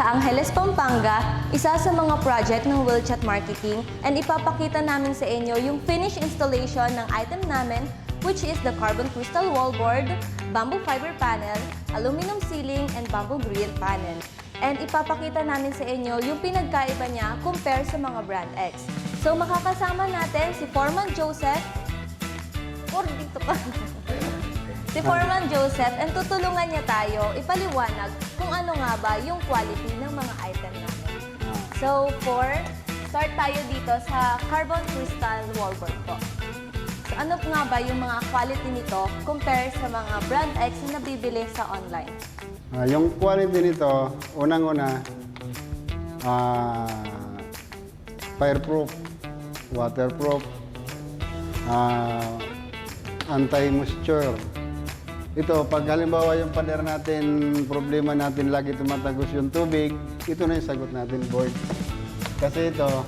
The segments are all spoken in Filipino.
sa Angeles, Pampanga, isa sa mga project ng Willchat Marketing, and ipapakita namin sa inyo yung finished installation ng item namin, which is the carbon crystal wallboard, bamboo fiber panel, aluminum ceiling, and bamboo grill panel. And ipapakita namin sa inyo yung pinagkaiba niya compare sa mga brand X. So makakasama natin si Foreman Joseph, dito ka. Si Foreman Joseph, and tutulungan niya tayo ipaliwanag kung ano nga ba yung quality ng mga item natin. So, start tayo dito sa carbon crystal wallboard po. So, ano nga ba yung mga quality nito compare sa mga brand X na nabibili sa online? Yung quality nito, unang-una, fireproof, waterproof, anti-moisture. Ito, pag halimbawa yung pader natin, problema natin lagi tumatagos yung tubig, ito na yung sagot natin, board. Kasi ito,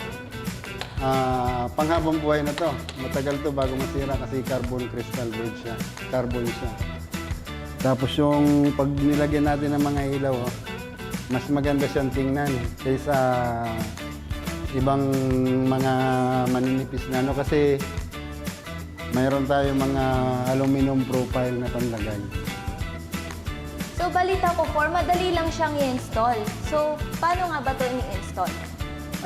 panghabang buhay na to. Matagal to bago masira kasi carbon crystal board siya. Carbon siya. Tapos yung pag nilagyan natin ng mga ilaw, mas maganda siyang tingnan kaysa ibang mga maninipis na ano kasi mayroon tayo mga aluminum profile na panlagay. So, balita ko, madali lang siyang i-install. So, paano nga ba ito i-install?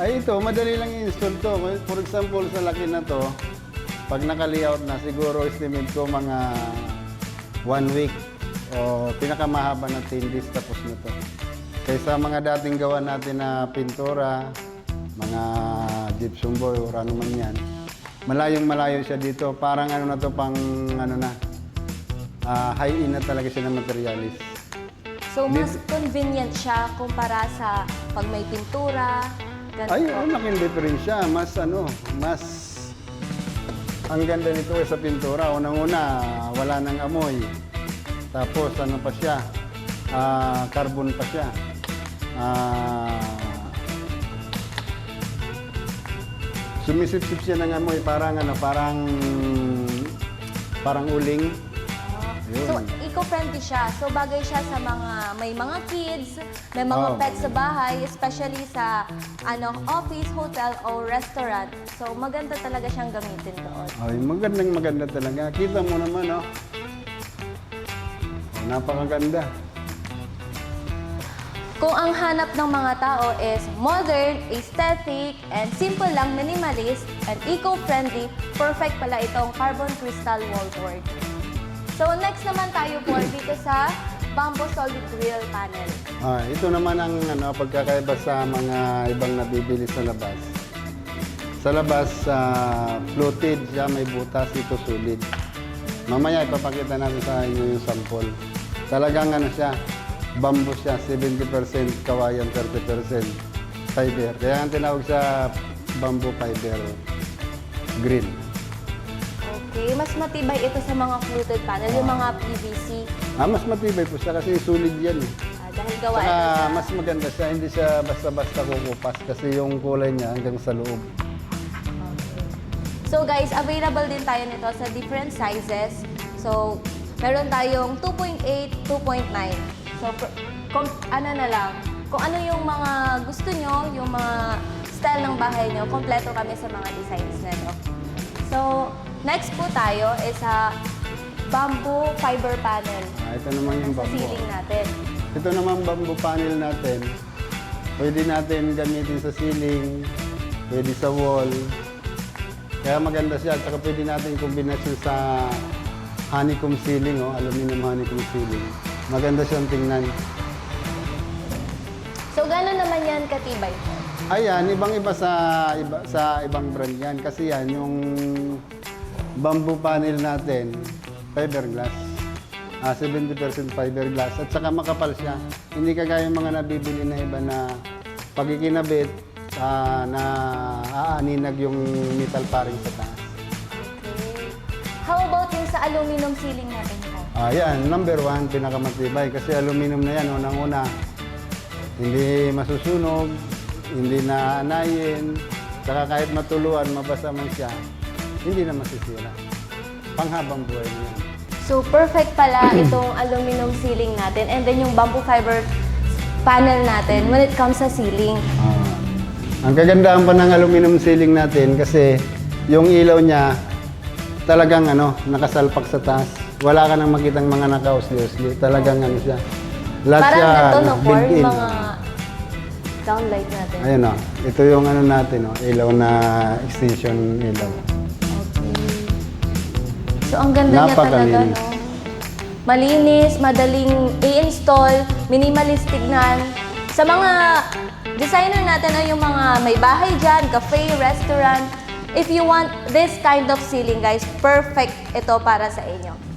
Ay ito, madali lang i-install to. For example, sa laki na to, pag naka-layout na, siguro estimate ko mga 1 week o pinakamahaba na 10 days tapos na to. Kaysa mga dating gawa natin na pintura, mga gypsum board o ano man yan, malayong-malayo siya dito. Parang ano na to, pang ano na, high-end na talaga siya ng materialis. So, mas convenient siya kumpara sa pag may pintura, ganito. Ay, malaking diferensya. Mas ang ganda nito sa pintura. Unang-una, wala nang amoy. Tapos, ano pa siya? Carbon pa siya. Sumisip-sip siya ng amoy, parang uling. So, eco-friendly siya. So, bagay siya sa may mga kids, may mga pets sa bahay, especially sa office, hotel, o restaurant. So, maganda talaga siyang gamitin doon. Ay, maganda talaga. Kita mo naman, oh. Napakaganda. Kung ang hanap ng mga tao is modern, aesthetic, and simple lang, minimalist, and eco-friendly, perfect pala itong carbon crystal wallboard. So next naman tayo po dito sa bamboo solid grill panel. Ito naman ang pagkakaiba sa mga ibang nabibili sa labas. Sa labas, fluted siya, may butas, ito solid. Mamaya ipapakita natin sa inyo yung sample. Talagang siya, bamboo siya, 70% kawayan, 30% fiber. Kaya ang tinawag sa bamboo fiber grill. Okay, mas matibay ito sa mga fluted panel, yung mga PVC. Mas matibay po siya kasi solid yan. Dahil gawa Saka, ito sa... mas maganda siya, hindi siya basta-basta kukupas kasi yung kulay niya hanggang sa loob. Okay. So guys, available din tayo nito sa different sizes. So, meron tayong 2.8, 2.9. So, kung ano yung mga gusto nyo, yung mga style ng bahay nyo, kompleto kami sa mga designs na ito. So, next po tayo is sa bamboo fiber panel. Ito naman yung Sa bamboo. ceiling natin. Ito naman bamboo panel natin. Pwede natin gamitin sa ceiling, pwede sa wall. Kaya maganda siya. At saka pwede natin kombinasyon sa honeycomb ceiling, aluminum honeycomb ceiling. Maganda siyang tingnan. So, gano'n naman yan katibay po? Ayan, ibang-iba sa ibang brand yan. Kasi yan, yung bamboo panel natin, fiberglass. 70% fiberglass. At saka makapal siya. Hindi kagaya yung mga nabibili na iba na pag ikinabit, na aaninag yung metal paring sa taas. Okay. How about yung sa aluminum ceiling natin po? Ayan, number 1, pinakamatibay. Kasi aluminum na yan, unang-una. Hindi masusunog, hindi na anayin. Saka kahit matuluan, mabasa man siya, hindi na masisira. Panghabang buhay na yan. So, perfect pala itong aluminum ceiling natin. And then yung bamboo fiber panel natin when it comes sa ceiling. Ang kagandahan pa ng aluminum ceiling natin kasi yung ilaw niya talagang nakasalpak sa taas. Wala ka nang makitang mga naka-usli-usli. Talagang siya. Lahat Parang siya ito, no, Cor, built-in. yung mga downlight natin. Ayun ito yung natin, ilaw na extension ilaw. Okay. So, ang ganda niya talaga, Napakalinis. no? Malinis, madaling i-install, minimalist tignan. Sa mga designer natin, yung mga may bahay dyan, cafe, restaurant, if you want this kind of ceiling, guys, perfect ito para sa inyo.